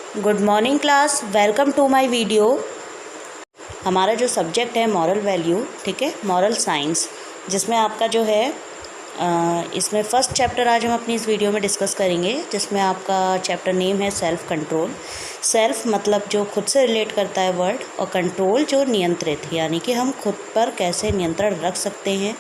Good morning class, welcome to my video. हमारा जो subject है मॉरल वैल्यू, ठीक है, मॉरल साइंस, जिसमें आपका जो है इसमें फ़र्स्ट चैप्टर आज हम अपनी इस वीडियो में डिस्कस करेंगे, जिसमें आपका चैप्टर नेम है सेल्फ़ कंट्रोल। सेल्फ़ मतलब जो खुद से रिलेट करता है वर्ड, और कंट्रोल जो नियंत्रित, यानी कि हम खुद पर कैसे नियंत्रण रख सकते हैं,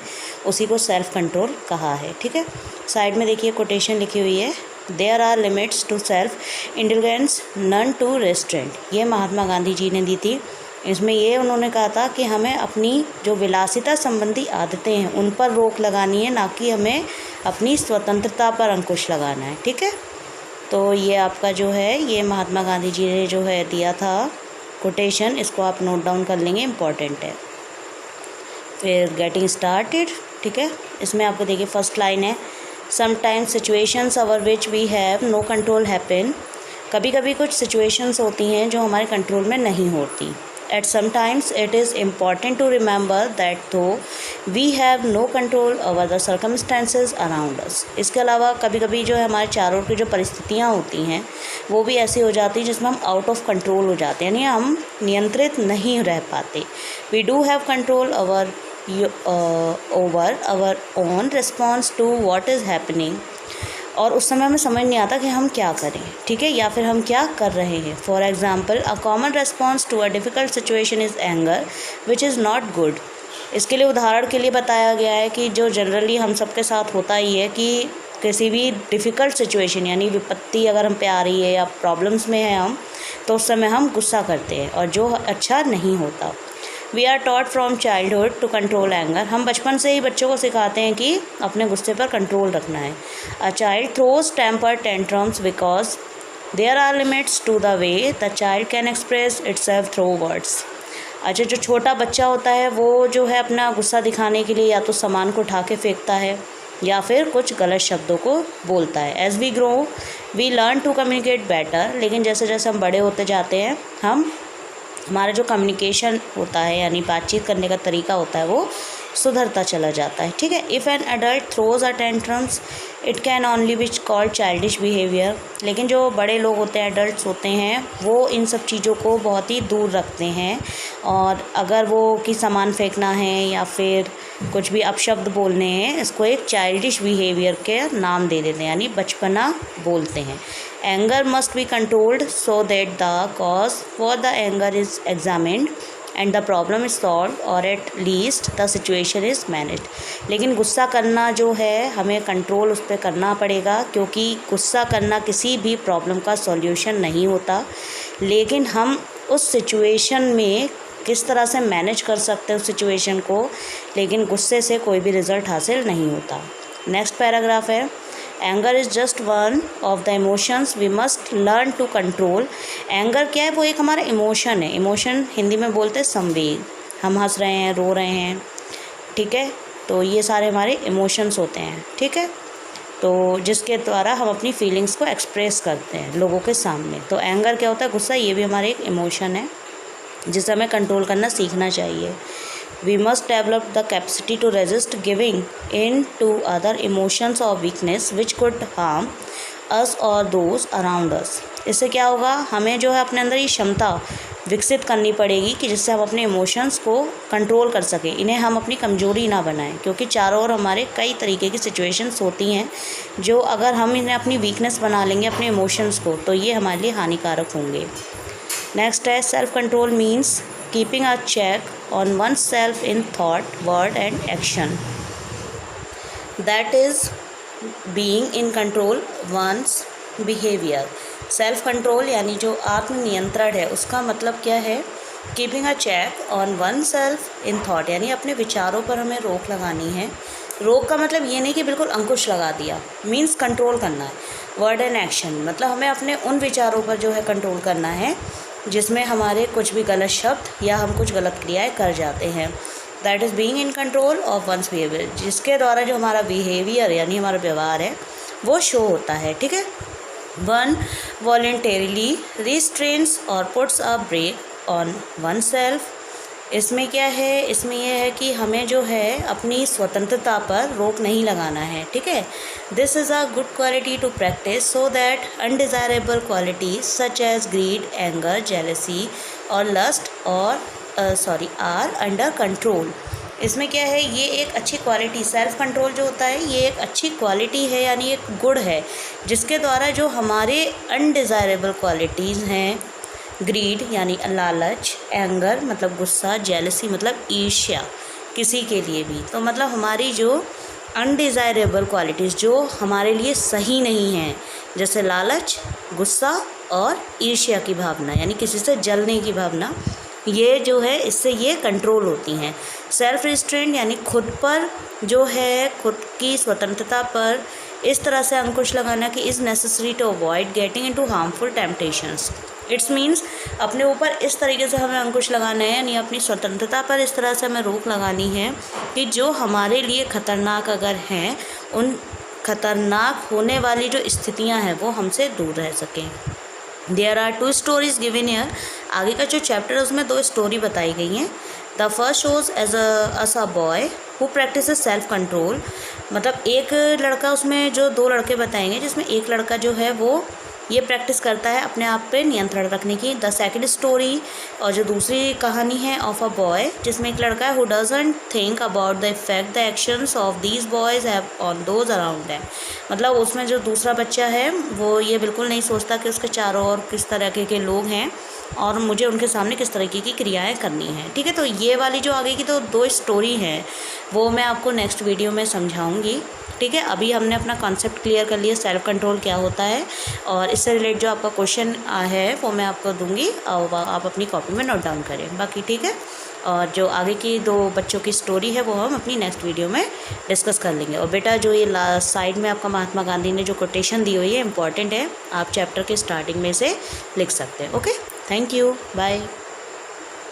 उसी को सेल्फ़ कंट्रोल कहा है। ठीक है, साइड में देखिए कोटेशन लिखी हुई है, there are limits to self indulgence none to restraint. ये महात्मा गांधी जी ने दी थी। इसमें ये उन्होंने कहा था कि हमें अपनी जो विलासिता संबंधी आदतें हैं उन पर रोक लगानी है, ना कि हमें अपनी स्वतंत्रता पर अंकुश लगाना है। ठीक है, तो ये आपका जो है ये महात्मा गांधी जी ने जो है दिया था कोटेशन, इसको आप नोट डाउन कर लेंगे, इम्पॉर्टेंट है। फिर गेटिंग स्टार्टेड, ठीक है, इसमें आपको देखिए फर्स्ट लाइन है, sometimes situations over which we have no control happen. कभी कभी कुछ सिचुएशंस होती हैं जो हमारे कंट्रोल में नहीं होती। At sometimes it is important to remember that though we have no control over the circumstances around us. इसके अलावा कभी कभी जो है हमारे चारों की जो परिस्थितियाँ होती हैं वो भी ऐसी हो जाती हैं जिसमें हम आउट ऑफ कंट्रोल हो जाते हैं, यानी हम नियंत्रित नहीं रह पाते। We do have control over our own response to what is happening, और उस समय हमें समझ नहीं आता कि हम क्या करें, ठीक है, या फिर हम क्या कर रहे हैं। For example, a common response to a difficult situation is anger which is not good. इसके लिए उदाहरण के लिए बताया गया है कि जो जनरली हम सबके साथ होता ही है कि किसी भी डिफ़िकल्ट सिचुएशन यानी विपत्ति अगर हम पे आ रही है या प्रॉब्लम्स में हैं हम, तो उस समय हम गुस्सा करते हैं, और जो अच्छा नहीं होता। We are taught from childhood to control anger. हम बचपन से ही बच्चों को सिखाते हैं कि अपने गुस्से पर कंट्रोल रखना है। A child throws temper tantrums because there are limits to the way the child can express itself through words. अच्छा, जो छोटा बच्चा होता है वो जो है अपना गुस्सा दिखाने के लिए या तो सामान को उठा के फेंकता है या फिर कुछ गलत शब्दों को बोलता है। As we grow we learn to communicate better. लेकिन जैसे जैसे हम बड़े होते जाते हैं हमारा जो कम्युनिकेशन होता है यानी बातचीत करने का तरीका होता है वो सुधरता चला जाता है। ठीक है, if an adult throws a tantrums it can only be called childish behaviour. लेकिन जो बड़े लोग होते हैं, एडल्ट्स होते हैं, वो इन सब चीज़ों को बहुत ही दूर रखते हैं, और अगर वो कि सामान फेंकना है या फिर कुछ भी अपशब्द बोलने हैं, इसको एक चाइल्डिश बिहेवियर के नाम दे देते हैं, यानी बचपना बोलते हैं। Anger must be controlled so that the cause for the anger is examined and the problem is solved, और at least the situation is managed. लेकिन गुस्सा करना जो है हमें कंट्रोल उस पर करना पड़ेगा, क्योंकि गुस्सा करना किसी भी प्रॉब्लम का सॉल्यूशन नहीं होता, लेकिन हम उस सिचुएशन में किस तरह से मैनेज कर सकते हैं उस सिचुएशन को, लेकिन गुस्से से कोई भी रिज़ल्ट हासिल नहीं होता। नेक्स्ट पैराग्राफ है, anger is just one of the emotions we must learn to control. Anger क्या है, वो एक हमारा इमोशन है। इमोशन हिंदी में बोलते हैं संवेग। हम हंस रहे हैं, रो रहे हैं, ठीक है, तो ये सारे हमारे इमोशंस होते हैं। ठीक है, तो जिसके द्वारा हम अपनी फीलिंग्स को एक्सप्रेस करते हैं लोगों के सामने। तो एंगर क्या होता है, गुस्सा, ये भी हमारे एक इमोशन है जिसे हमें कंट्रोल करना सीखना चाहिए। We must develop the capacity to resist giving in to other emotions or weakness which could harm us or those around us. इससे क्या होगा, हमें जो है अपने अंदर ये क्षमता विकसित करनी पड़ेगी कि जिससे हम अपने इमोशंस को कंट्रोल कर सकें, इन्हें हम अपनी कमजोरी ना बनाएं, क्योंकि चारों ओर हमारे कई तरीके की सिचुएशंस होती हैं जो अगर हम इन्हें अपनी वीकनेस बना लेंगे अपने इमोशंस को, तो ये हमारे लिए हानिकारक होंगे। नेक्स्ट है, self control means keeping a check on oneself in thought, word and action. That is being in control one's behavior. Self control यानी जो आत्म नियंत्रण है उसका मतलब क्या है, keeping a check on one self in thought, यानी अपने विचारों पर हमें रोक लगानी है। रोक का मतलब ये नहीं कि बिल्कुल अंकुश लगा दिया, मीन्स कंट्रोल करना है। वर्ड एंड एक्शन मतलब हमें अपने उन विचारों पर जो है कंट्रोल करना है जिसमें हमारे कुछ भी गलत शब्द या हम कुछ गलत क्रियाएं कर जाते हैं। That is being in control of one's behaviour, जिसके द्वारा जो हमारा बिहेवियर यानी हमारा व्यवहार है वो शो होता है। ठीक है, वन वॉलेंटरीली रिस्ट्रेन्स और puts a brake on one self इसमें क्या है, इसमें यह है कि हमें जो है अपनी स्वतंत्रता पर रोक नहीं लगाना है, ठीक है। This is a good quality to practise so that undesirable qualities such as greed, anger, jealousy और लस्ट और आर अंडर कंट्रोल। इसमें क्या है, ये एक अच्छी क्वालिटी, सेल्फ कंट्रोल जो होता है ये एक अच्छी क्वालिटी है, यानी एक गुण है जिसके द्वारा जो हमारे अनडिज़ायरेबल क्वालिटीज़ हैं, ग्रीड यानी लालच, एंगर मतलब गुस्सा, जेलसी मतलब ईर्ष्या किसी के लिए भी, तो मतलब हमारी जो अनडिज़ायरेबल क्वालिटीज़ जो हमारे लिए सही नहीं हैं, जैसे लालच, गुस्सा और ईर्ष्या की भावना यानी किसी से जलने की भावना, ये जो है इससे ये कंट्रोल होती हैं। सेल्फ रिस्ट्रेंट यानी खुद पर जो है, खुद की स्वतंत्रता पर इस तरह से अंकुश लगाना कि is necessary to avoid getting into harmful temptations. It's means अपने ऊपर इस तरीके से हमें अंकुश लगाना है, यानी अपनी स्वतंत्रता पर इस तरह से हमें रोक लगानी है कि जो हमारे लिए ख़तरनाक अगर हैं, उन खतरनाक होने वाली जो स्थितियां हैं वो हमसे दूर रह सकें। There are 2 stories given here. आगे का जो चैप्टर है उसमें 2 स्टोरी बताई गई हैं। The first shows as a boy who practise self control, मतलब एक लड़का, उसमें जो 2 लड़के बताएंगे जिसमें एक लड़का जो है वो ये प्रैक्टिस करता है अपने आप पे नियंत्रण रखने की। द सेकंड स्टोरी, और जो दूसरी कहानी है, ऑफ अ बॉय, जिसमें एक लड़का है who doesn't think about the effect the actions of these boys have on those around them. मतलब उसमें जो दूसरा बच्चा है वो ये बिल्कुल नहीं सोचता कि उसके चारों ओर किस तरह के लोग हैं और मुझे उनके सामने किस तरीके की क्रियाएं करनी हैं, ठीक है। तो ये वाली जो आगे की तो 2 स्टोरी हैं वो मैं आपको नेक्स्ट वीडियो में समझाऊंगी, ठीक है। अभी हमने अपना कॉन्सेप्ट क्लियर कर लिया, सेल्फ कंट्रोल क्या होता है, और इससे रिलेटेड जो आपका क्वेश्चन है वो मैं आपको दूंगी और आप अपनी कॉपी में नोट डाउन करें बाकी, ठीक है। और जो आगे की 2 बच्चों की स्टोरी है वो हम अपनी नेक्स्ट वीडियो में डिस्कस कर लेंगे। और बेटा जो ये साइड में आपका महात्मा गांधी ने जो कोटेशन दी हुई है इंपॉर्टेंट है, आप चैप्टर के स्टार्टिंग में से लिख सकते हैं। Okay, thank you, bye.